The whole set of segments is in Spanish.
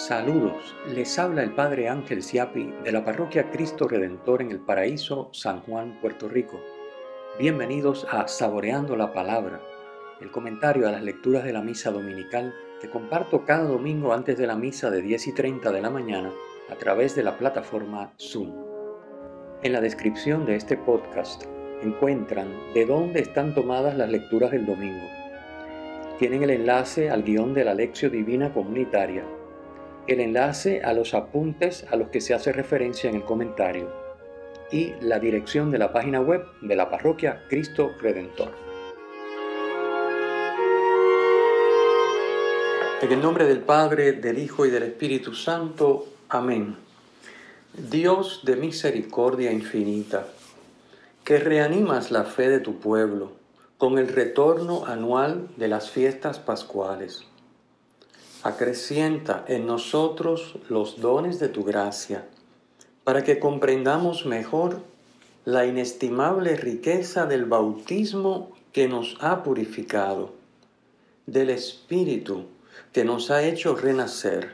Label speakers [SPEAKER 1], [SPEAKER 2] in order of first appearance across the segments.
[SPEAKER 1] Saludos, les habla el Padre Ángel Siapi de la Parroquia Cristo Redentor en El Paraíso, San Juan, Puerto Rico. Bienvenidos a Saboreando la Palabra, el comentario a las lecturas de la misa dominical que comparto cada domingo antes de la misa de 10:30 de la mañana a través de la plataforma Zoom. En la descripción de este podcast encuentran de dónde están tomadas las lecturas del domingo. Tienen el enlace al guión de la Lectio Divina Comunitaria, el enlace a los apuntes a los que se hace referencia en el comentario y la dirección de la página web de la Parroquia Cristo Redentor. En el nombre del Padre, del Hijo y del Espíritu Santo. Amén. Dios de misericordia infinita, que reanimas la fe de tu pueblo con el retorno anual de las fiestas pascuales. Acrecienta en nosotros los dones de tu gracia, para que comprendamos mejor la inestimable riqueza del bautismo que nos ha purificado, del Espíritu que nos ha hecho renacer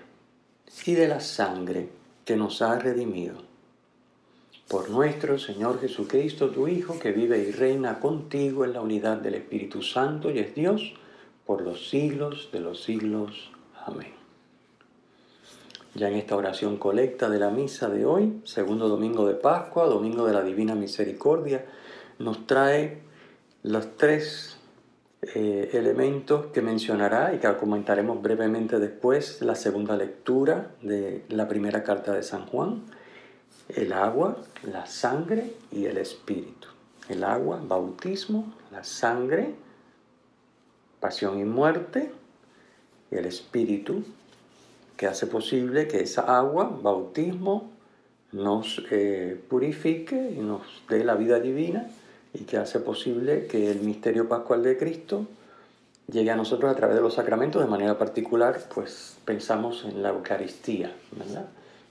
[SPEAKER 1] y de la sangre que nos ha redimido. Por nuestro Señor Jesucristo, tu Hijo, que vive y reina contigo en la unidad del Espíritu Santo y es Dios por los siglos de los siglos. Amén. Ya en esta oración colecta de la misa de hoy, segundo domingo de Pascua, domingo de la Divina Misericordia, nos trae los tres elementos que mencionará y que comentaremos brevemente después, la segunda lectura de la primera carta de San Juan: el agua, la sangre y el Espíritu. El agua, bautismo; la sangre, pasión y muerte; y el Espíritu, que hace posible que esa agua, bautismo, nos purifique y nos dé la vida divina, y que hace posible que el misterio pascual de Cristo llegue a nosotros a través de los sacramentos. De manera particular, pues pensamos en la Eucaristía, ¿verdad?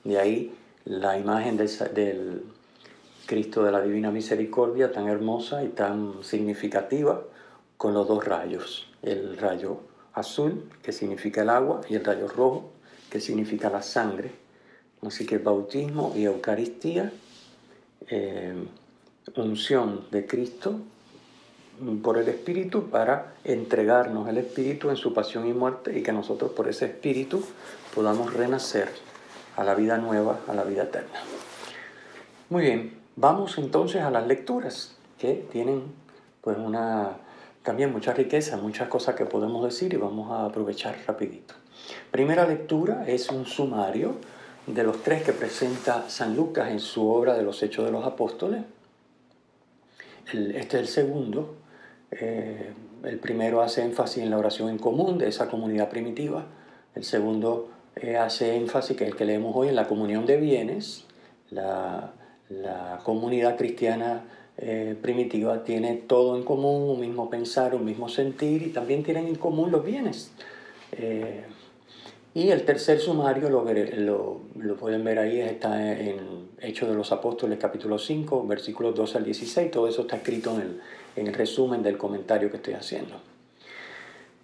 [SPEAKER 1] De ahí la imagen del Cristo de la Divina Misericordia, tan hermosa y tan significativa, con los dos rayos: el rayo azul, que significa el agua, y el rayo rojo, que significa la sangre. Así que bautismo y Eucaristía, unción de Cristo por el Espíritu para entregarnos el Espíritu en su pasión y muerte, y que nosotros por ese Espíritu podamos renacer a la vida nueva, a la vida eterna. Muy bien, vamos entonces a las lecturas, que tienen pues también mucha riqueza, muchas cosas que podemos decir, y vamos a aprovechar rapidito. Primera lectura es un sumario de los tres que presenta San Lucas en su obra de los Hechos de los Apóstoles. Este es el segundo. El primero hace énfasis en la oración en común de esa comunidad primitiva. El segundo hace énfasis, que es el que leemos hoy, en la comunión de bienes. La comunidad cristiana primitiva tiene todo en común, un mismo pensar, un mismo sentir, y también tienen en común los bienes. Y el tercer sumario lo pueden ver ahí, está en Hechos de los Apóstoles capítulo 5, versículos 12 al 16. Todo eso está escrito en el resumen del comentario que estoy haciendo.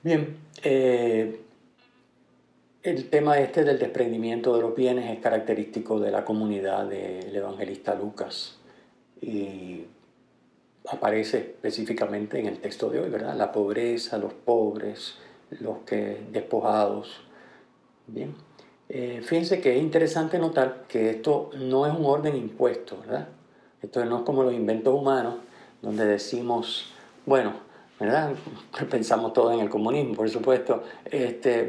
[SPEAKER 1] Bien, el tema del desprendimiento de los bienes es característico de la comunidad del evangelista Lucas, y aparece específicamente en el texto de hoy, ¿verdad? La pobreza, los pobres, los que despojados. Bien, fíjense que es interesante notar que esto no es un orden impuesto, ¿verdad? Esto no es como los inventos humanos, donde decimos, bueno, ¿verdad? Pensamos todo en el comunismo, por supuesto.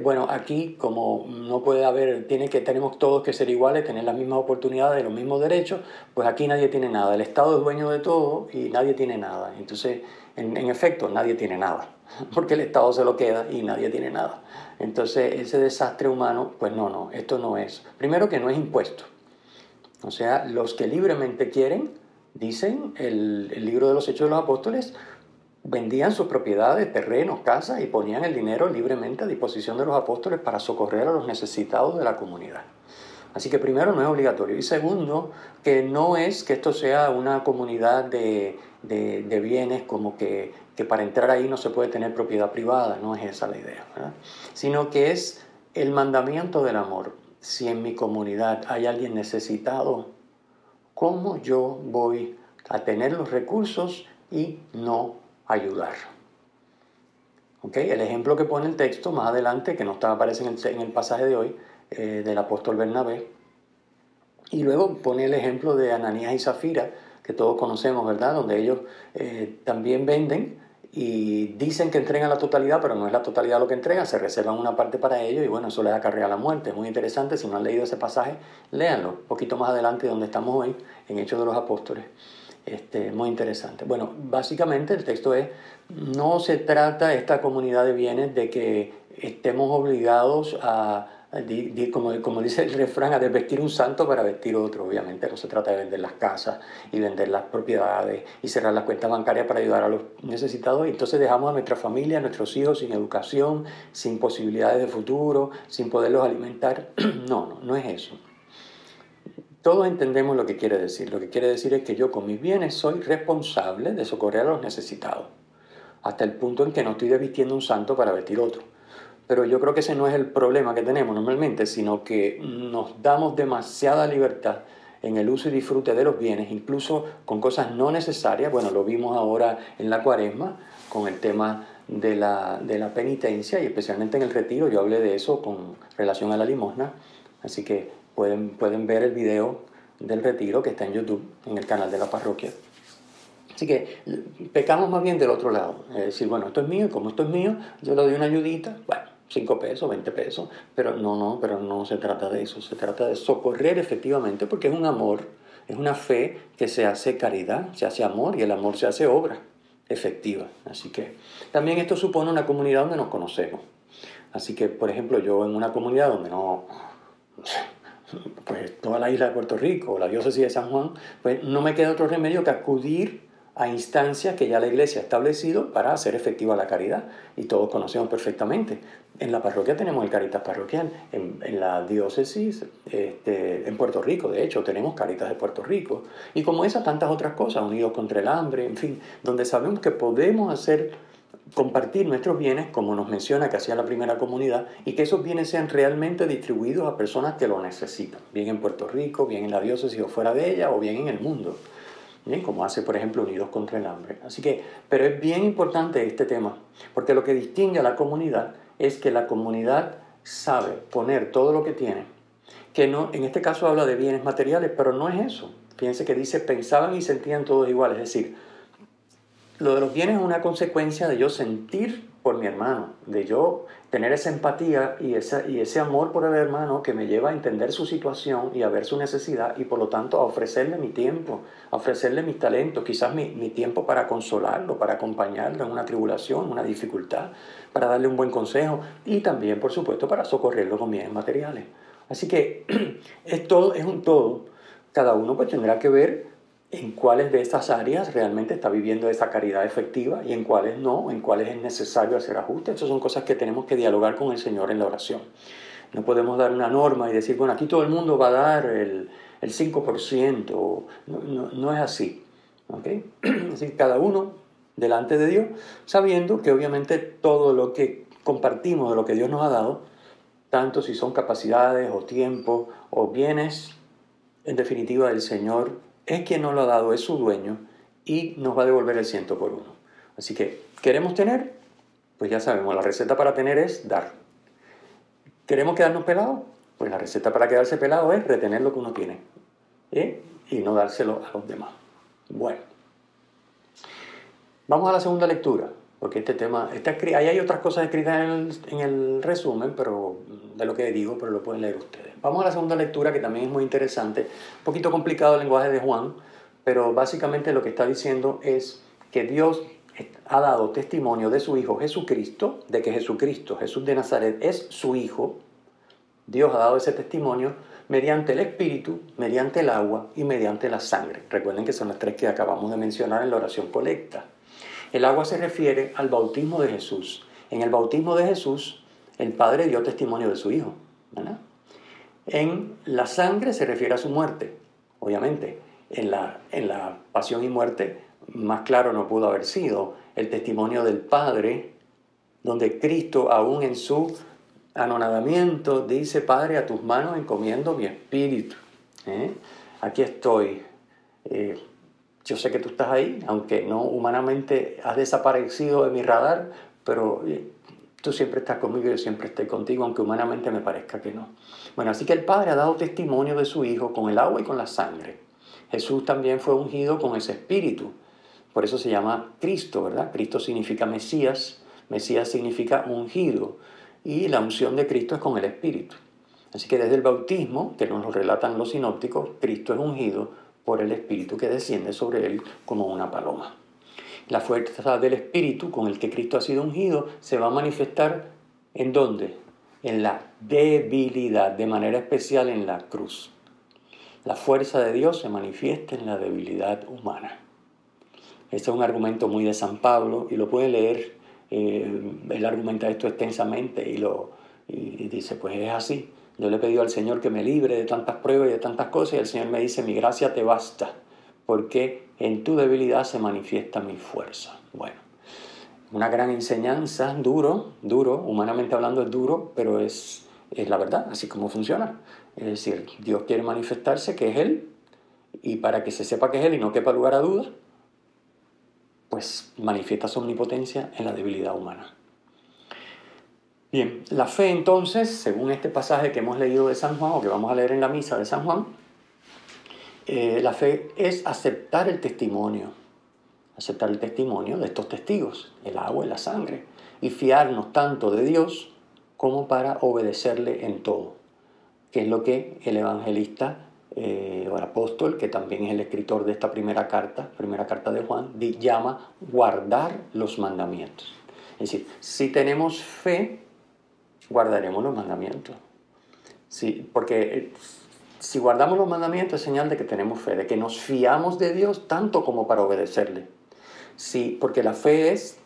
[SPEAKER 1] Bueno, aquí como no puede haber, tenemos todos que ser iguales, tener las mismas oportunidades, los mismos derechos, pues aquí nadie tiene nada. El Estado es dueño de todo y nadie tiene nada. Entonces, en efecto, nadie tiene nada, porque el Estado se lo queda y nadie tiene nada. Entonces, ese desastre humano, pues no, esto no es. Primero, que no es impuesto. O sea, los que libremente quieren, dicen el libro de los Hechos de los Apóstoles, vendían sus propiedades, terrenos, casas, y ponían el dinero libremente a disposición de los apóstoles para socorrer a los necesitados de la comunidad. Así que primero, no es obligatorio. Y segundo, que no es que esto sea una comunidad de bienes, como que para entrar ahí no se puede tener propiedad privada. No es esa la idea, ¿verdad? Sino que es el mandamiento del amor. si en mi comunidad hay alguien necesitado, ¿cómo yo voy a tener los recursos y no ayudar? ¿Okay? El ejemplo que pone el texto más adelante, que no aparece en el pasaje de hoy, del apóstol Bernabé, y luego pone el ejemplo de Ananías y Zafira, que todos conocemos, ¿verdad? Donde ellos también venden y dicen que entregan la totalidad, pero no es la totalidad lo que entregan, se reservan una parte para ellos y bueno, eso les acarrea la muerte. Es muy interesante, si no han leído ese pasaje, léanlo, un poquito más adelante donde estamos hoy, en Hechos de los Apóstoles. Muy interesante. Bueno, básicamente el texto es, no se trata esta comunidad de bienes de que estemos obligados a, como dice el refrán, a desvestir un santo para vestir otro. Obviamente no se trata de vender las casas y vender las propiedades y cerrar las cuentas bancarias para ayudar a los necesitados. Y entonces dejamos a nuestra familia, a nuestros hijos sin educación, sin posibilidades de futuro, sin poderlos alimentar. No es eso. Todos entendemos lo que quiere decir. Lo que quiere decir es que yo con mis bienes soy responsable de socorrer a los necesitados, hasta el punto en que no estoy desvistiendo un santo para vestir otro. Pero yo creo que ese no es el problema que tenemos normalmente, sino que nos damos demasiada libertad en el uso y disfrute de los bienes, incluso con cosas no necesarias. Bueno, lo vimos ahora en la Cuaresma, con el tema de la penitencia, y especialmente en el retiro. Yo hablé de eso con relación a la limosna, así que pueden ver el video del retiro que está en YouTube, en el canal de la parroquia. Así que pecamos más bien del otro lado, es decir, bueno, esto es mío, y como esto es mío, yo le doy una ayudita, bueno, 5 pesos, 20 pesos, pero no se trata de eso, se trata de socorrer efectivamente, porque es un amor, es una fe que se hace caridad, se hace amor, y el amor se hace obra efectiva. Así que también esto supone una comunidad donde nos conocemos. Así que, por ejemplo, yo en una comunidad donde pues toda la isla de Puerto Rico o la diócesis de San Juan, pues no me queda otro remedio que acudir a instancias que ya la Iglesia ha establecido para hacer efectiva la caridad, y todos conocemos perfectamente. En la parroquia tenemos el Caritas Parroquial, en la diócesis, en Puerto Rico, de hecho, tenemos Caritas de Puerto Rico, y como esas tantas otras cosas, Unidos contra el Hambre, en fin, donde sabemos que podemos compartir nuestros bienes, como nos menciona que hacía la primera comunidad, y que esos bienes sean realmente distribuidos a personas que lo necesitan, bien en Puerto Rico, bien en la diócesis o fuera de ella, o bien en el mundo. Bien, como hace, por ejemplo, Unidos contra el Hambre. Así que, pero es bien importante este tema, porque lo que distingue a la comunidad es que la comunidad sabe poner todo lo que tiene, que no, en este caso habla de bienes materiales, pero no es eso. Fíjense que dice, pensaban y sentían todos iguales, es decir, lo de los bienes es una consecuencia de yo sentir por mi hermano, de yo tener esa empatía y ese amor por el hermano que me lleva a entender su situación y a ver su necesidad, y por lo tanto a ofrecerle mi tiempo, a ofrecerle mis talentos, quizás mi tiempo para consolarlo, para acompañarlo en una tribulación, una dificultad, para darle un buen consejo, y también, por supuesto, para socorrerlo con bienes materiales. Así que es un todo. Cada uno pues tendrá que ver en cuáles de estas áreas realmente está viviendo esa caridad efectiva y en cuáles no, en cuáles es necesario hacer ajustes. Esas son cosas que tenemos que dialogar con el Señor en la oración. No podemos dar una norma y decir, bueno, aquí todo el mundo va a dar el 5%. No es así. ¿Okay? Así que cada uno delante de Dios, sabiendo que obviamente todo lo que compartimos de lo que Dios nos ha dado, tanto si son capacidades o tiempo o bienes, en definitiva el Señor es quien nos lo ha dado, es su dueño, y nos va a devolver el 100 por 1. Así que, ¿queremos tener? Pues ya sabemos, la receta para tener es dar. ¿Queremos quedarnos pelados? Pues la receta para quedarse pelado es retener lo que uno tiene, y no dárselo a los demás. Bueno, vamos a la segunda lectura, porque este tema, ahí hay otras cosas escritas en el resumen, pero de lo que digo, pero lo pueden leer ustedes. Vamos a la segunda lectura, que también es muy interesante, un poquito complicado el lenguaje de Juan, pero básicamente lo que está diciendo es que Dios ha dado testimonio de su Hijo Jesucristo, de que Jesucristo, Jesús de Nazaret, es su Hijo. Dios ha dado ese testimonio mediante el Espíritu, mediante el agua y mediante la sangre. Recuerden que son las tres que acabamos de mencionar en la oración colecta. El agua se refiere al bautismo de Jesús. En el bautismo de Jesús, el Padre dio testimonio de su Hijo, ¿verdad? En la sangre se refiere a su muerte, obviamente. En la pasión y muerte, más claro no pudo haber sido el testimonio del Padre, donde Cristo, aún en su anonadamiento, dice: Padre, a tus manos encomiendo mi espíritu. Aquí estoy. Yo sé que tú estás ahí, aunque no humanamente has desaparecido de mi radar, pero tú siempre estás conmigo y yo siempre estoy contigo, aunque humanamente me parezca que no. Bueno, así que el Padre ha dado testimonio de su Hijo con el agua y con la sangre. Jesús también fue ungido con ese espíritu. Por eso se llama Cristo, ¿verdad? Cristo significa Mesías. Mesías significa ungido. Y la unción de Cristo es con el espíritu. Así que desde el bautismo, que nos lo relatan los sinópticos, Cristo es ungido por el Espíritu que desciende sobre él como una paloma. La fuerza del Espíritu con el que Cristo ha sido ungido se va a manifestar ¿en dónde? En la debilidad, de manera especial en la cruz. La fuerza de Dios se manifiesta en la debilidad humana. Este es un argumento muy de San Pablo y lo puede leer. Él argumenta esto extensamente y dice: pues es así. Yo le he pedido al Señor que me libre de tantas pruebas y de tantas cosas, y el Señor me dice: mi gracia te basta, porque en tu debilidad se manifiesta mi fuerza. Bueno, una gran enseñanza, duro, humanamente hablando es duro, pero es la verdad, así como funciona. Es decir, Dios quiere manifestarse que es Él, y para que se sepa que es Él y no quepa lugar a duda, pues manifiesta su omnipotencia en la debilidad humana. Bien, la fe entonces, según este pasaje que hemos leído de San Juan, o que vamos a leer en la misa de San Juan, la fe es aceptar el testimonio de estos testigos, el agua y la sangre, y fiarnos tanto de Dios como para obedecerle en todo, que es lo que el evangelista o el apóstol, que también es el escritor de esta primera carta de Juan, llama guardar los mandamientos. Es decir, si tenemos fe, guardaremos los mandamientos. Sí, porque si guardamos los mandamientos es señal de que tenemos fe, de que nos fiamos de Dios tanto como para obedecerle. Sí, porque la fe es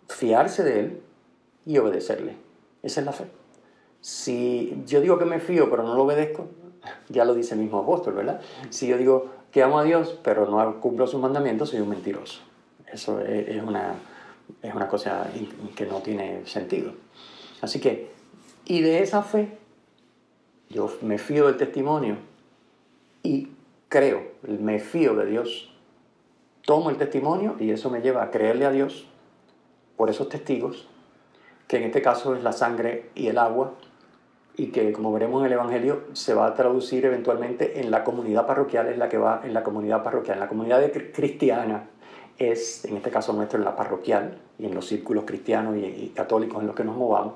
[SPEAKER 1] fiarse de Él y obedecerle. Esa es la fe. Si yo digo que me fío pero no lo obedezco, ya lo dice el mismo apóstol, ¿verdad? Si yo digo que amo a Dios pero no cumplo sus mandamientos, soy un mentiroso. Eso es una cosa que no tiene sentido. Así que, y de esa fe, yo me fío del testimonio y creo, me fío de Dios, tomo el testimonio y eso me lleva a creerle a Dios por esos testigos, que en este caso es la sangre y el agua, y que, como veremos en el Evangelio, se va a traducir eventualmente en la comunidad parroquial, es la que va en la comunidad parroquial. En la comunidad cristiana es, en este caso nuestro, en la parroquial, y en los círculos cristianos y católicos en los que nos movamos,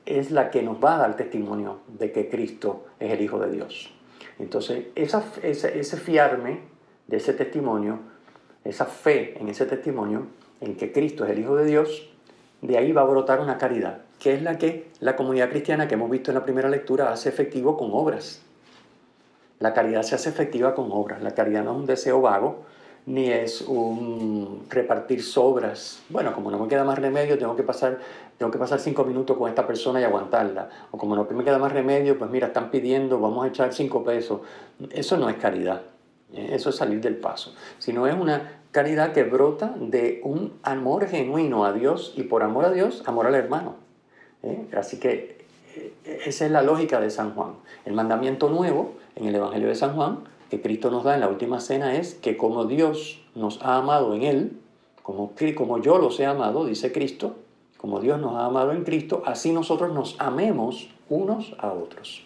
[SPEAKER 1] es la que nos va a dar testimonio de que Cristo es el Hijo de Dios. Entonces, ese fiarme de ese testimonio, esa fe en ese testimonio, en que Cristo es el Hijo de Dios, de ahí va a brotar una caridad, que es la que la comunidad cristiana que hemos visto en la primera lectura hace efectivo con obras. La caridad se hace efectiva con obras. La caridad no es un deseo vago, ni es un repartir sobras. Bueno, como no me queda más remedio, tengo que pasar 5 minutos con esta persona y aguantarla. O como no me queda más remedio, pues mira, están pidiendo, vamos a echar 5 pesos. Eso no es caridad. Eso es salir del paso. Sino es una caridad que brota de un amor genuino a Dios, y por amor a Dios, amor al hermano. Así que esa es la lógica de San Juan. El mandamiento nuevo en el Evangelio de San Juan, que Cristo nos da en la última cena, es que como Dios nos ha amado en Él, como yo los he amado, dice Cristo, como Dios nos ha amado en Cristo, así nosotros nos amemos unos a otros.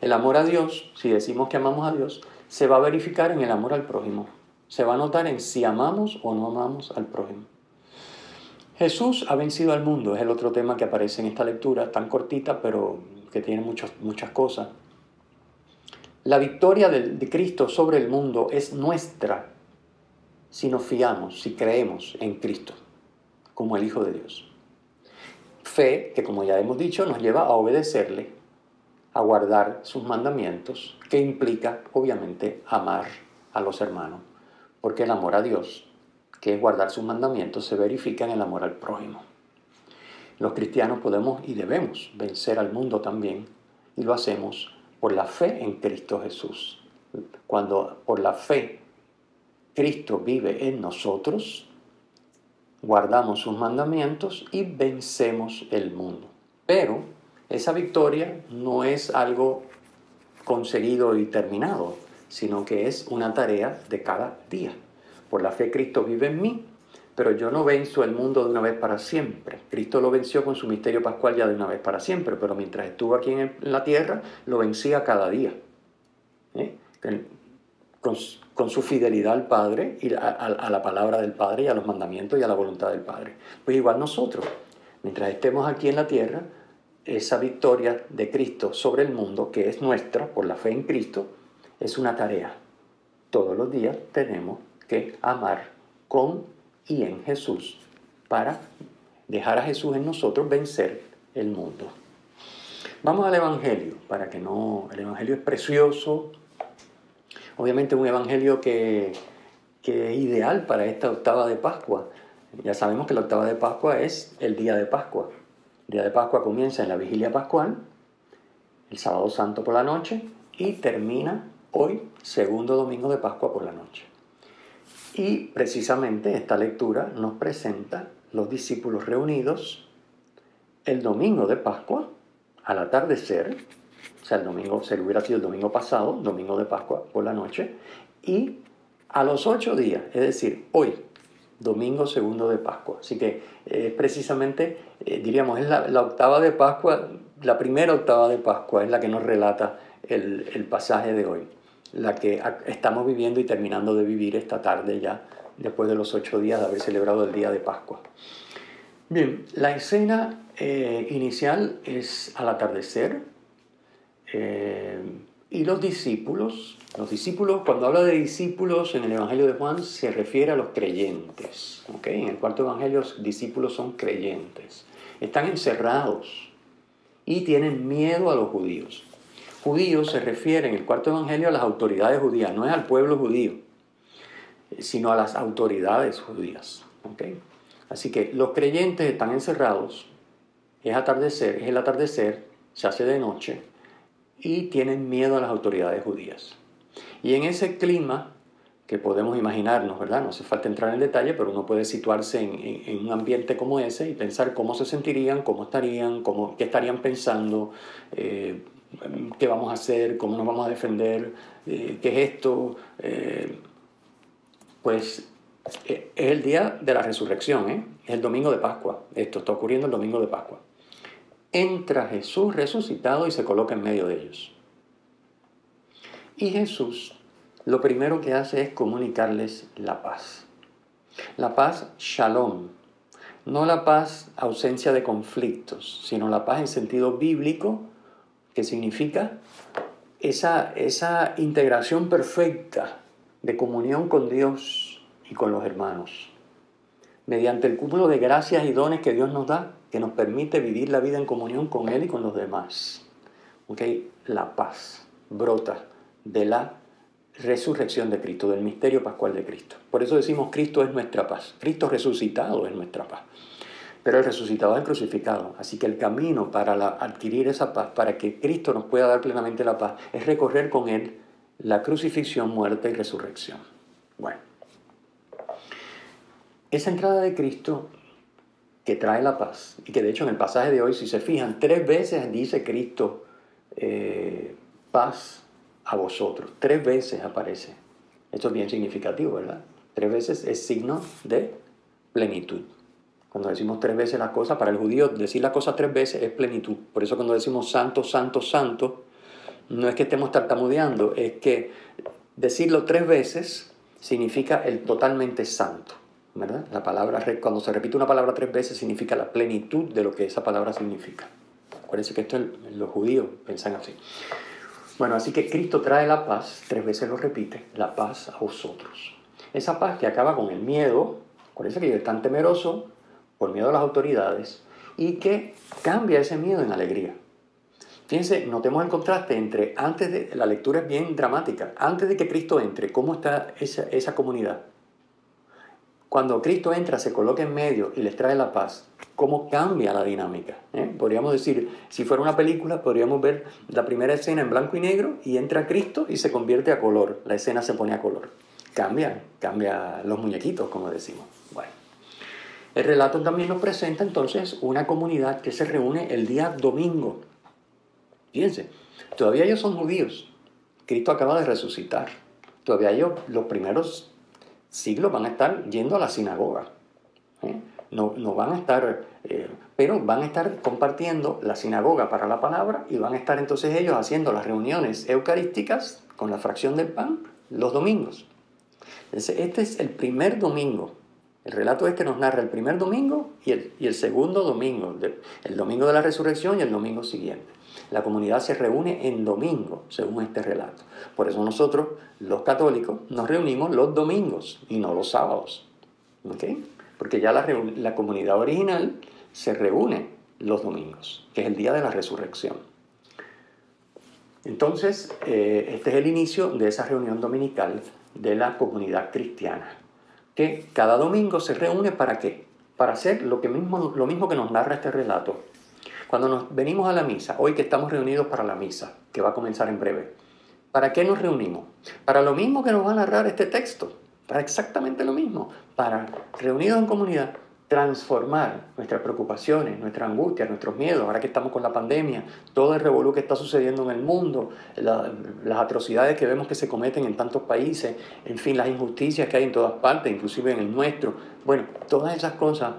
[SPEAKER 1] El amor a Dios, si decimos que amamos a Dios, se va a verificar en el amor al prójimo. Se va a notar en si amamos o no amamos al prójimo. Jesús ha vencido al mundo, es el otro tema que aparece en esta lectura, tan cortita, pero que tiene muchas cosas. La victoria de Cristo sobre el mundo es nuestra si nos fiamos, si creemos en Cristo como el Hijo de Dios. Fe que, como ya hemos dicho, nos lleva a obedecerle, a guardar sus mandamientos, que implica, obviamente, amar a los hermanos, porque el amor a Dios, que es guardar sus mandamientos, se verifica en el amor al prójimo. Los cristianos podemos y debemos vencer al mundo también, y lo hacemos por la fe en Cristo Jesús. Cuando por la fe Cristo vive en nosotros, guardamos sus mandamientos y vencemos el mundo. Pero esa victoria no es algo conseguido y terminado, sino que es una tarea de cada día. Por la fe Cristo vive en mí, pero yo no venzo el mundo de una vez para siempre. Cristo lo venció con su misterio pascual ya de una vez para siempre, pero mientras estuvo aquí en la tierra, lo vencía cada día. Con su fidelidad al Padre y a la palabra del Padre y a los mandamientos y a la voluntad del Padre. Pues igual nosotros, mientras estemos aquí en la tierra, esa victoria de Cristo sobre el mundo, que es nuestra por la fe en Cristo, es una tarea. Todos los días tenemos que amar con y en Jesús para dejar a Jesús en nosotros vencer el mundo. Vamos al Evangelio, el Evangelio es precioso, obviamente un Evangelio que es ideal para esta octava de Pascua. Ya sabemos que la octava de Pascua es el día de Pascua. El día de Pascua comienza en la vigilia pascual, el sábado santo por la noche, y termina hoy, segundo domingo de Pascua por la noche. Y precisamente esta lectura nos presenta los discípulos reunidos el domingo de Pascua, al atardecer, o sea, el domingo, se hubiera sido el domingo pasado, domingo de Pascua por la noche, y a los 8 días, es decir, hoy, domingo segundo de Pascua. Así que precisamente, diríamos, es la octava de Pascua, la primera octava de Pascua es la que nos relata el pasaje de hoy, la que estamos viviendo y terminando de vivir esta tarde ya, después de los 8 días de haber celebrado el día de Pascua. Bien, la escena inicial es al atardecer, y los discípulos, cuando habla de discípulos en el Evangelio de Juan, se refiere a los creyentes. ¿Okay? En el cuarto Evangelio, los discípulos son creyentes. Están encerrados y tienen miedo a los judíos. Judíos se refiere en el cuarto Evangelio a las autoridades judías, no es al pueblo judío, sino a las autoridades judías. ¿Okay? Así que los creyentes están encerrados, es el atardecer, se hace de noche, y tienen miedo a las autoridades judías. Y en ese clima que podemos imaginarnos, ¿verdad? No hace falta entrar en detalle, pero uno puede situarse en un ambiente como ese y pensar cómo se sentirían, cómo estarían, qué estarían pensando, qué vamos a hacer, cómo nos vamos a defender, qué es esto. Pues es el día de la resurrección, es el domingo de Pascua. Esto está ocurriendo el domingo de Pascua. Entra Jesús resucitado y se coloca en medio de ellos. Y Jesús lo primero que hace es comunicarles la paz. La paz shalom. No la paz ausencia de conflictos, sino la paz en sentido bíblico, que significa esa integración perfecta de comunión con Dios y con los hermanos, mediante el cúmulo de gracias y dones que Dios nos da, que nos permite vivir la vida en comunión con Él y con los demás. ¿Okay? La paz brota de la resurrección de Cristo, del misterio pascual de Cristo. Por eso decimos Cristo es nuestra paz. Cristo resucitado es nuestra paz. Pero el resucitado es el crucificado. Así que el camino para adquirir esa paz, para que Cristo nos pueda dar plenamente la paz, es recorrer con Él la crucifixión, muerte y resurrección. Bueno, esa entrada de Cristo que trae la paz, y que de hecho en el pasaje de hoy, si se fijan, 3 veces dice Cristo, paz a vosotros. 3 veces aparece. Esto es bien significativo, ¿verdad? 3 veces es signo de plenitud. Cuando decimos 3 veces las cosas, para el judío decir las cosas 3 veces es plenitud. Por eso cuando decimos santo, santo, santo, no es que estemos tartamudeando, es que decirlo 3 veces significa el totalmente santo, ¿verdad? La palabra, cuando se repite una palabra 3 veces, significa la plenitud de lo que esa palabra significa. Acuérdense que esto los judíos piensan así. Bueno, así que Cristo trae la paz, 3 veces lo repite, la paz a vosotros. Esa paz que acaba con el miedo, acuérdense que ellos están temerosos por miedo a las autoridades, y que cambia ese miedo en alegría. Fíjense, notemos el contraste entre, la lectura es bien dramática, antes de que Cristo entre, ¿cómo está esa comunidad? Cuando Cristo entra, se coloca en medio y les trae la paz, ¿cómo cambia la dinámica? Podríamos decir, si fuera una película, podríamos ver la primera escena en blanco y negro y entra Cristo y se convierte a color, la escena se pone a color. Cambia los muñequitos, como decimos. Bueno, el relato también nos presenta entonces una comunidad que se reúne el día domingo. Fíjense, todavía ellos son judíos. Cristo acaba de resucitar. Todavía ellos, los primeros siglos, van a estar yendo a la sinagoga. No van a estar, pero van a estar compartiendo la sinagoga para la palabra y van a estar entonces ellos haciendo las reuniones eucarísticas con la fracción del pan los domingos. Entonces, este es el primer domingo. El relato es que nos narra el primer domingo y el segundo domingo, el domingo de la resurrección y el domingo siguiente. La comunidad se reúne en domingo, según este relato. Por eso nosotros, los católicos, nos reunimos los domingos y no los sábados. ¿Ok? Porque ya la comunidad original se reúne los domingos, que es el día de la resurrección. Entonces, este es el inicio de esa reunión dominical de la comunidad cristiana, que cada domingo se reúne ¿para qué? Para hacer lo mismo que nos narra este relato. Cuando nos venimos a la misa, hoy que estamos reunidos para la misa, que va a comenzar en breve, ¿para qué nos reunimos? Para lo mismo que nos va a narrar este texto, para exactamente lo mismo, para, reunidos en comunidad, transformar nuestras preocupaciones, nuestras angustias, nuestros miedos, ahora que estamos con la pandemia, todo el revolú que está sucediendo en el mundo, las atrocidades que vemos que se cometen en tantos países, en fin, las injusticias que hay en todas partes, inclusive en el nuestro. Bueno, todas esas cosas,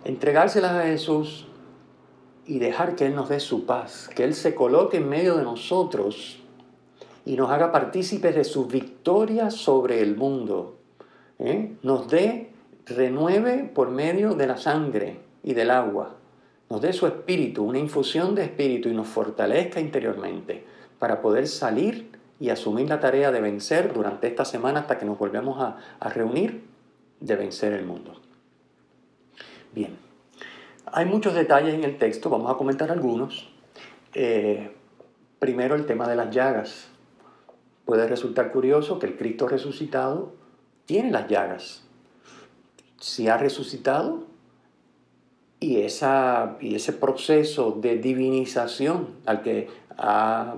[SPEAKER 1] entregárselas a Jesús y dejar que Él nos dé su paz, que Él se coloque en medio de nosotros y nos haga partícipes de su victoria sobre el mundo. Nos renueve por medio de la sangre y del agua, nos dé su espíritu, una infusión de espíritu y nos fortalezca interiormente para poder salir y asumir la tarea de vencer durante esta semana hasta que nos volvamos a reunir, de vencer el mundo. Bien, hay muchos detalles en el texto, vamos a comentar algunos. Primero, el tema de las llagas. Puede resultar curioso que el Cristo resucitado tiene las llagas. Si ha resucitado y ese proceso de divinización al que ha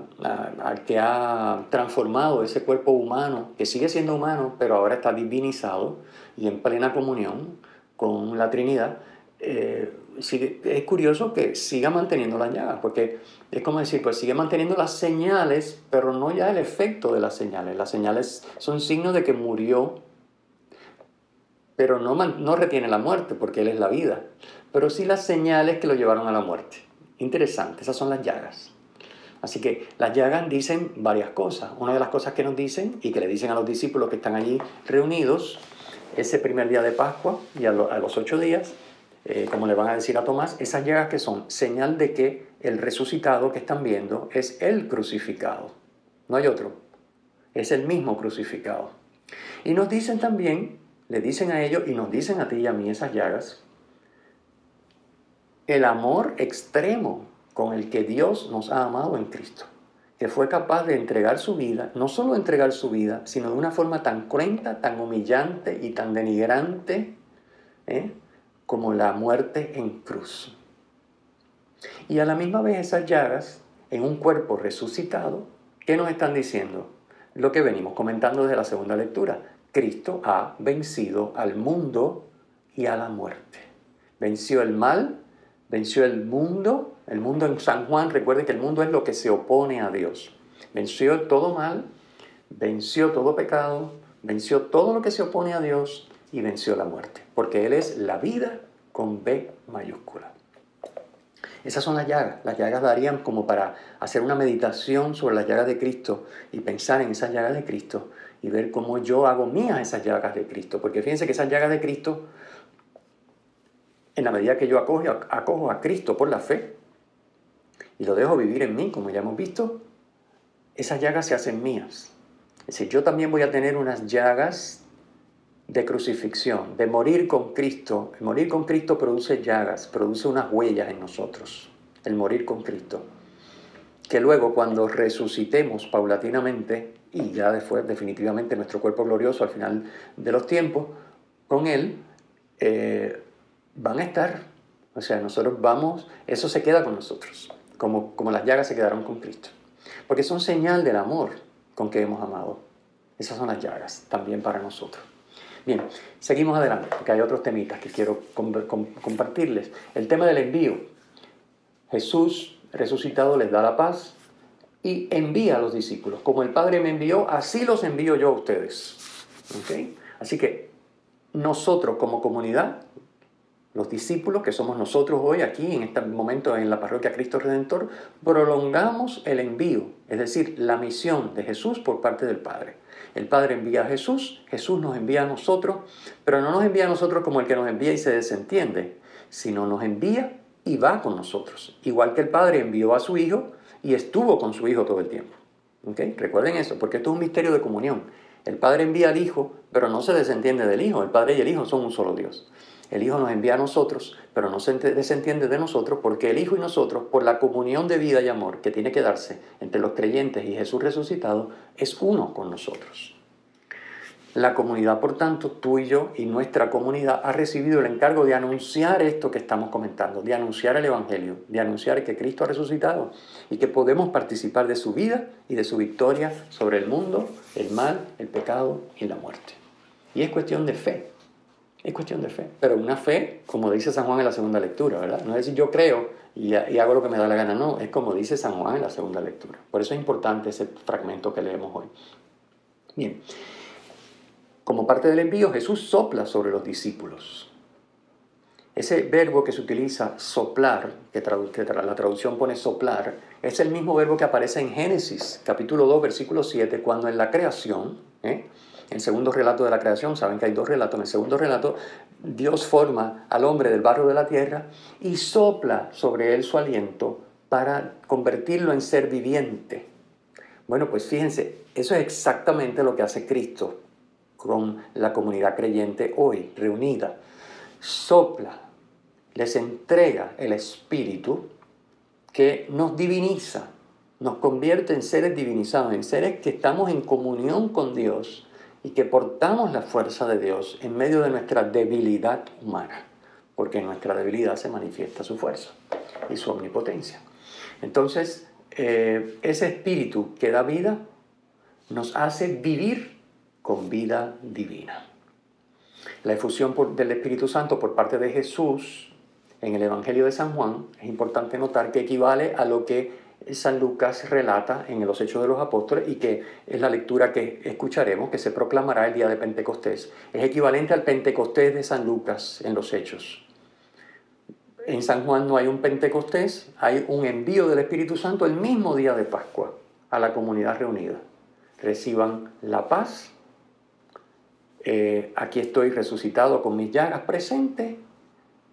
[SPEAKER 1] transformado ese cuerpo humano, que sigue siendo humano, pero ahora está divinizado y en plena comunión con la Trinidad, es curioso que siga manteniendo las llagas, porque es como decir, pues sigue manteniendo las señales, pero no ya el efecto de las señales. Las señales son signos de que murió, pero no retiene la muerte, porque Él es la vida. Pero sí las señales que lo llevaron a la muerte. Interesante, esas son las llagas. Así que las llagas dicen varias cosas. Una de las cosas que nos dicen, y que le dicen a los discípulos que están allí reunidos, ese primer día de Pascua y a los 8 días, como le van a decir a Tomás, esas llagas que son señal de que el resucitado que están viendo es el crucificado. No hay otro. Es el mismo crucificado. Y nos dicen también, le dicen a ellos y nos dicen a ti y a mí esas llagas, el amor extremo con el que Dios nos ha amado en Cristo, que fue capaz de entregar su vida, no solo entregar su vida, sino de una forma tan cruenta, tan humillante y tan denigrante, como la muerte en cruz. Y a la misma vez esas llagas en un cuerpo resucitado, ¿qué nos están diciendo? Lo que venimos comentando desde la segunda lectura. Cristo ha vencido al mundo y a la muerte. Venció el mal, venció el mundo en San Juan, recuerde que el mundo es lo que se opone a Dios. Venció todo mal, venció todo pecado, venció todo lo que se opone a Dios y venció la muerte, porque Él es la vida con B mayúscula. Esas son las llagas. Las llagas darían como para hacer una meditación sobre las llagas de Cristo y pensar en esas llagas de Cristo y ver cómo yo hago mías esas llagas de Cristo. Porque fíjense que esas llagas de Cristo, en la medida que yo acojo a Cristo por la fe y lo dejo vivir en mí, como ya hemos visto, esas llagas se hacen mías. Es decir, yo también voy a tener unas llagas de crucifixión, de morir con Cristo. El morir con Cristo produce llagas, produce unas huellas en nosotros, el morir con Cristo. Que luego cuando resucitemos paulatinamente, y ya después definitivamente nuestro cuerpo glorioso al final de los tiempos, con Él, van a estar, o sea, nosotros vamos, eso se queda con nosotros, como las llagas se quedaron con Cristo. Porque son señal del amor con que hemos amado. Esas son las llagas también para nosotros. Bien, seguimos adelante, porque hay otros temitas que quiero compartirles. El tema del envío. Jesús resucitado les da la paz, y envía a los discípulos. Como el Padre me envió, así los envío yo a ustedes. ¿Okay? Así que nosotros como comunidad, los discípulos, que somos nosotros hoy aquí, en este momento en la parroquia Cristo Redentor, prolongamos el envío, es decir, la misión de Jesús por parte del Padre. El Padre envía a Jesús, Jesús nos envía a nosotros, pero no nos envía a nosotros como el que nos envía y se desentiende, sino nos envía y va con nosotros. Igual que el Padre envió a su Hijo y estuvo con su Hijo todo el tiempo. ¿Okay? Recuerden eso, porque esto es un misterio de comunión. El Padre envía al Hijo, pero no se desentiende del Hijo. El Padre y el Hijo son un solo Dios. El Hijo nos envía a nosotros, pero no se desentiende de nosotros, porque el Hijo y nosotros, por la comunión de vida y amor que tiene que darse entre los creyentes y Jesús resucitado, es uno con nosotros. La comunidad, por tanto, tú y yo y nuestra comunidad ha recibido el encargo de anunciar esto que estamos comentando, de anunciar el Evangelio, de anunciar que Cristo ha resucitado y que podemos participar de su vida y de su victoria sobre el mundo, el mal, el pecado y la muerte. Y es cuestión de fe. Es cuestión de fe, pero una fe, como dice San Juan en la segunda lectura, ¿verdad? No es decir yo creo y hago lo que me da la gana, no, es como dice San Juan en la segunda lectura. Por eso es importante ese fragmento que leemos hoy. Bien, como parte del envío, Jesús sopla sobre los discípulos. Ese verbo que se utiliza, soplar, que la traducción pone soplar, es el mismo verbo que aparece en Génesis, capítulo 2, versículo 7, cuando en la creación, el segundo relato de la creación, saben que hay dos relatos, en el segundo relato Dios forma al hombre del barro de la tierra y sopla sobre él su aliento para convertirlo en ser viviente. Bueno, pues fíjense, eso es exactamente lo que hace Cristo con la comunidad creyente hoy, reunida. Sopla, les entrega el Espíritu que nos diviniza, nos convierte en seres divinizados, en seres que estamos en comunión con Dios y que portamos la fuerza de Dios en medio de nuestra debilidad humana, porque en nuestra debilidad se manifiesta su fuerza y su omnipotencia. Entonces, ese Espíritu que da vida nos hace vivir con vida divina. La efusión del Espíritu Santo por parte de Jesús en el Evangelio de San Juan, es importante notar que equivale a lo que San Lucas relata en los Hechos de los Apóstoles y que es la lectura que escucharemos, que se proclamará el día de Pentecostés. Es equivalente al Pentecostés de San Lucas en los Hechos. En San Juan no hay un Pentecostés, hay un envío del Espíritu Santo el mismo día de Pascua a la comunidad reunida. Reciban la paz. Aquí estoy resucitado con mis llagas presentes.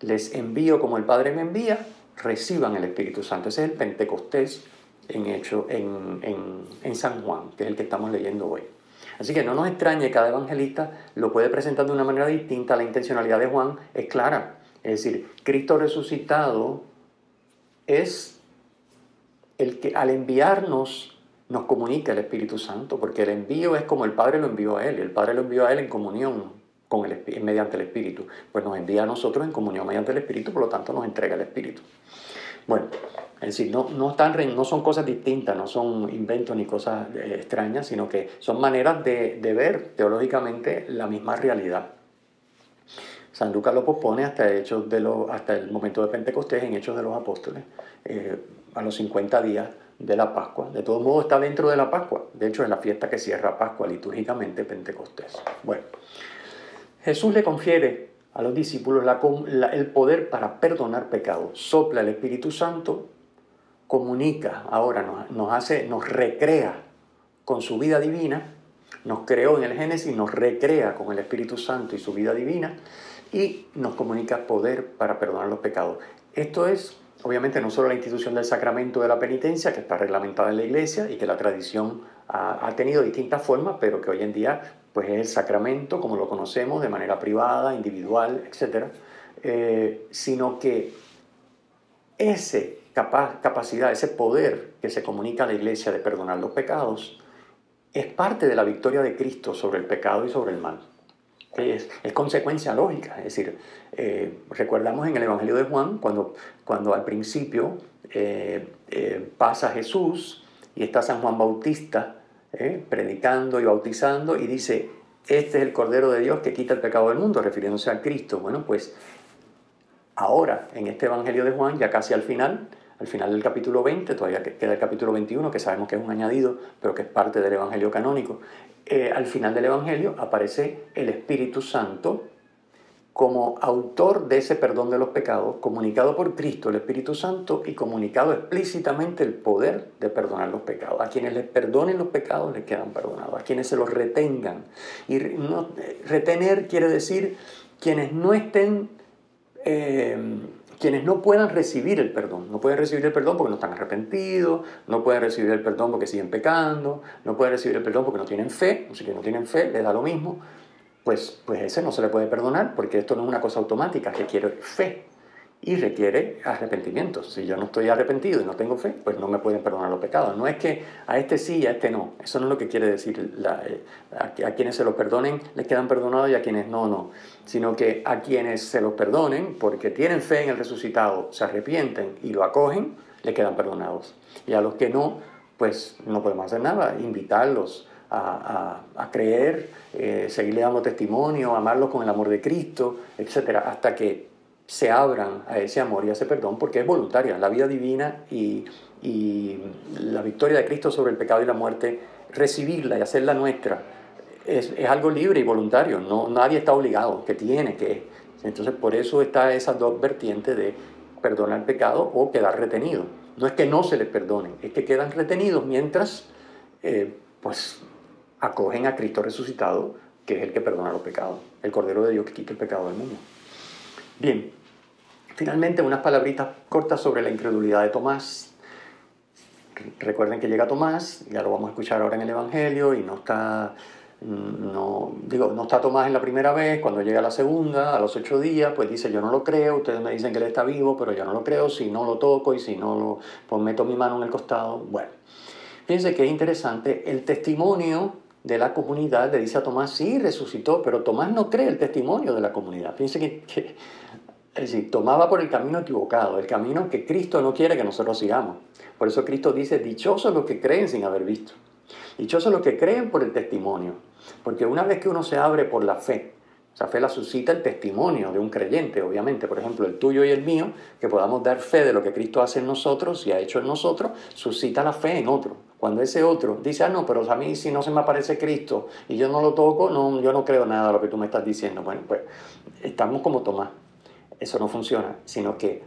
[SPEAKER 1] Les envío como el Padre me envía. Reciban el Espíritu Santo. Ese es el Pentecostés en San Juan, que es el que estamos leyendo hoy. Así que no nos extrañe, cada evangelista lo puede presentar de una manera distinta. La intencionalidad de Juan es clara. Es decir, Cristo resucitado es el que al enviarnos nos comunica el Espíritu Santo, porque el envío es como el Padre lo envió a Él. El Padre lo envió a Él en comunión mediante el Espíritu. Pues nos envía a nosotros en comunión mediante el Espíritu, por lo tanto nos entrega el Espíritu. Bueno, es decir, no son cosas distintas, no son inventos ni cosas extrañas, sino que son maneras de ver teológicamente la misma realidad. San Lucas lo pospone hasta el momento de Pentecostés en Hechos de los Apóstoles, a los 50 días de la Pascua. De todos modos está dentro de la Pascua. De hecho, es la fiesta que cierra Pascua litúrgicamente, Pentecostés. Bueno, Jesús le confiere a los discípulos el poder para perdonar pecados. Sopla el Espíritu Santo, comunica, ahora nos recrea con su vida divina, nos creó en el Génesis, nos recrea con el Espíritu Santo y su vida divina, y nos comunica poder para perdonar los pecados. Esto es, obviamente, no solo la institución del sacramento de la penitencia, que está reglamentada en la Iglesia y que la tradición ha tenido distintas formas, pero que hoy en día pues, es el sacramento, como lo conocemos, de manera privada, individual, etc. Sino que esa capacidad, ese poder que se comunica a la Iglesia de perdonar los pecados, es parte de la victoria de Cristo sobre el pecado y sobre el mal. Es consecuencia lógica, es decir, recordamos en el Evangelio de Juan, cuando al principio pasa Jesús y está San Juan Bautista predicando y bautizando y dice, este es el Cordero de Dios que quita el pecado del mundo, refiriéndose a Cristo. Bueno, pues ahora en este Evangelio de Juan, ya casi al final, Al final del capítulo 20, todavía queda el capítulo 21, que sabemos que es un añadido, pero que es parte del Evangelio canónico. Al final del Evangelio aparece el Espíritu Santo como autor de ese perdón de los pecados, comunicado por Cristo, el Espíritu Santo, y comunicado explícitamente el poder de perdonar los pecados. A quienes les perdonen los pecados les quedan perdonados, a quienes se los retengan. Y retener quiere decir quienes no estén, quienes no puedan recibir el perdón. No pueden recibir el perdón porque no están arrepentidos, no pueden recibir el perdón porque siguen pecando, no pueden recibir el perdón porque no tienen fe, o si que no tienen fe, les da lo mismo. Pues ese no se le puede perdonar porque esto no es una cosa automática, requiere fe y requiere arrepentimiento. Si yo no estoy arrepentido y no tengo fe, pues no me pueden perdonar los pecados. No es que a este sí y a este no. Eso no es lo que quiere decir. A quienes se los perdonen les quedan perdonados y a quienes no, no. Sino que a quienes se los perdonen porque tienen fe en el resucitado, se arrepienten y lo acogen, les quedan perdonados. Y a los que no, pues no podemos hacer nada, invitarlos a creer, seguirle dando testimonio, amarlos con el amor de Cristo, etcétera, hasta que se abran a ese amor y a ese perdón, porque es voluntaria. La vida divina y la victoria de Cristo sobre el pecado y la muerte, recibirla y hacerla nuestra, es algo libre y voluntario. No, nadie está obligado, que tiene que. Entonces, por eso está esas dos vertientes de perdonar el pecado o quedar retenido. No es que no se les perdone, es que quedan retenidos mientras, pues, acogen a Cristo resucitado, que es el que perdona los pecados, el Cordero de Dios que quita el pecado del mundo. Bien, finalmente unas palabritas cortas sobre la incredulidad de Tomás. Recuerden que llega Tomás, ya lo vamos a escuchar ahora en el Evangelio, y no está Tomás en la primera vez. Cuando llega la segunda, a los 8 días, pues dice: yo no lo creo, ustedes me dicen que él está vivo, pero yo no lo creo, si no lo toco y si no pues meto mi mano en el costado. Bueno, fíjense que es interesante el testimonio de la comunidad. Le dice a Tomás: sí, resucitó, pero Tomás no cree el testimonio de la comunidad. Fíjense que es decir, Tomás va por el camino equivocado, el camino que Cristo no quiere que nosotros sigamos. Por eso Cristo dice: dichosos los que creen sin haber visto. Dichosos los que creen por el testimonio. Porque una vez que uno se abre por la fe, esa fe la suscita el testimonio de un creyente, obviamente. Por ejemplo, el tuyo y el mío, que podamos dar fe de lo que Cristo hace en nosotros y ha hecho en nosotros, suscita la fe en otro. Cuando ese otro dice: no, pero a mí si no se me aparece Cristo y yo no lo toco, no, yo no creo nada de lo que tú me estás diciendo. Bueno, pues estamos como Tomás. Eso no funciona, sino que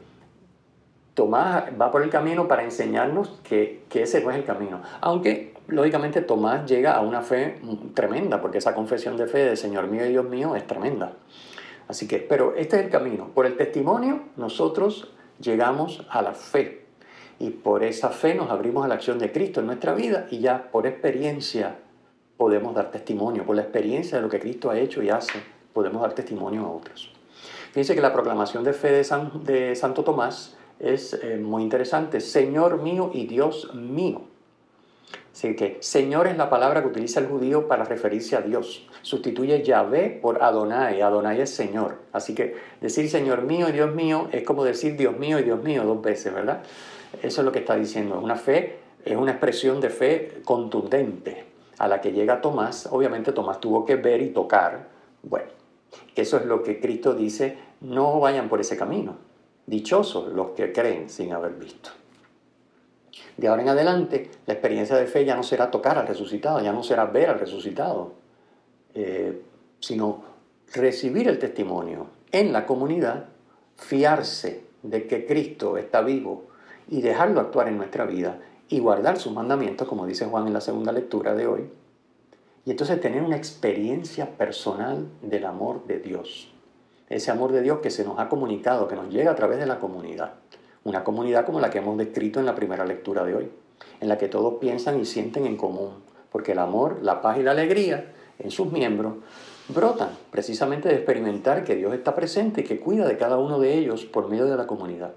[SPEAKER 1] Tomás va por el camino para enseñarnos que ese no es el camino. Aunque, lógicamente, Tomás llega a una fe tremenda, porque esa confesión de fe de Señor mío y Dios mío es tremenda. Así que, pero este es el camino. Por el testimonio nosotros llegamos a la fe. Y por esa fe nos abrimos a la acción de Cristo en nuestra vida, y ya por experiencia podemos dar testimonio. Por la experiencia de lo que Cristo ha hecho y hace, podemos dar testimonio a otros. Fíjense que la proclamación de fe de Santo Tomás es muy interesante. Señor mío y Dios mío. Así que Señor es la palabra que utiliza el judío para referirse a Dios. Sustituye Yahvé por Adonai. Adonai es Señor. Así que decir Señor mío y Dios mío es como decir Dios mío y Dios mío 2 veces, ¿verdad? Eso es lo que está diciendo. Una fe es una expresión de fe contundente a la que llega Tomás. Obviamente Tomás tuvo que ver y tocar. Bueno, eso es lo que Cristo dice: no vayan por ese camino. Dichosos los que creen sin haber visto. De ahora en adelante, la experiencia de fe ya no será tocar al resucitado, ya no será ver al resucitado, sino recibir el testimonio en la comunidad, fiarse de que Cristo está vivo y dejarlo actuar en nuestra vida y guardar sus mandamientos, como dice Juan en la segunda lectura de hoy. Y entonces tener una experiencia personal del amor de Dios. Ese amor de Dios que se nos ha comunicado, que nos llega a través de la comunidad. Una comunidad como la que hemos descrito en la primera lectura de hoy, en la que todos piensan y sienten en común. Porque el amor, la paz y la alegría en sus miembros brotan precisamente de experimentar que Dios está presente y que cuida de cada uno de ellos por medio de la comunidad.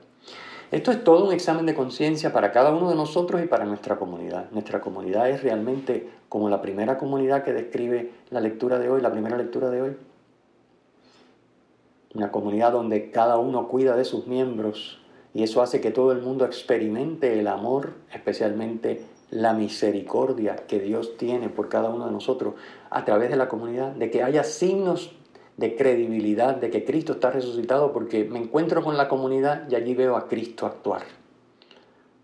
[SPEAKER 1] Esto es todo un examen de conciencia para cada uno de nosotros y para nuestra comunidad. Nuestra comunidad es realmente como la primera comunidad que describe la lectura de hoy, la primera lectura de hoy. Una comunidad donde cada uno cuida de sus miembros, y eso hace que todo el mundo experimente el amor, especialmente la misericordia que Dios tiene por cada uno de nosotros a través de la comunidad, de que haya signos de credibilidad, de que Cristo está resucitado, porque me encuentro con la comunidad y allí veo a Cristo actuar.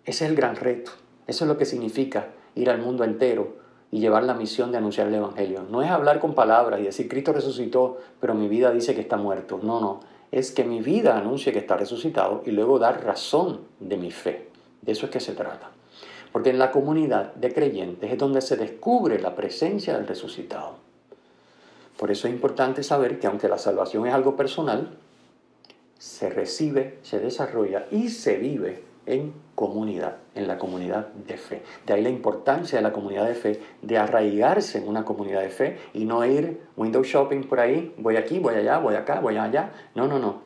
[SPEAKER 1] Ese es el gran reto. Eso es lo que significa ir al mundo entero y llevar la misión de anunciar el Evangelio. No es hablar con palabras y decir, Cristo resucitó, pero mi vida dice que está muerto. No, no. Es que mi vida anuncie que está resucitado y luego dar razón de mi fe. De eso es que se trata. Porque en la comunidad de creyentes es donde se descubre la presencia del resucitado. Por eso es importante saber que aunque la salvación es algo personal, se recibe, se desarrolla y se vive en comunidad, en la comunidad de fe. De ahí la importancia de la comunidad de fe, de arraigarse en una comunidad de fe y no ir window shopping por ahí, voy aquí, voy allá, voy acá, voy allá. No, no, no.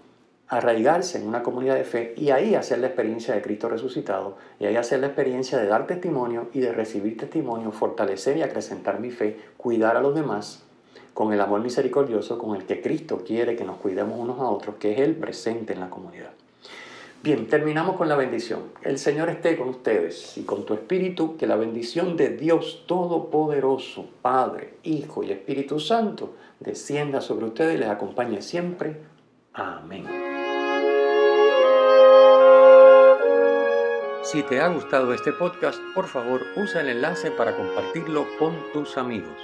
[SPEAKER 1] Arraigarse en una comunidad de fe y ahí hacer la experiencia de Cristo resucitado y ahí hacer la experiencia de dar testimonio y de recibir testimonio, fortalecer y acrecentar mi fe, cuidar a los demás con el amor misericordioso con el que Cristo quiere que nos cuidemos unos a otros, que es el presente en la comunidad. Bien, terminamos con la bendición. El Señor esté con ustedes y con tu espíritu, que la bendición de Dios Todopoderoso, Padre, Hijo y Espíritu Santo, descienda sobre ustedes y les acompañe siempre. Amén. Si te ha gustado este podcast, por favor, usa el enlace para compartirlo con tus amigos.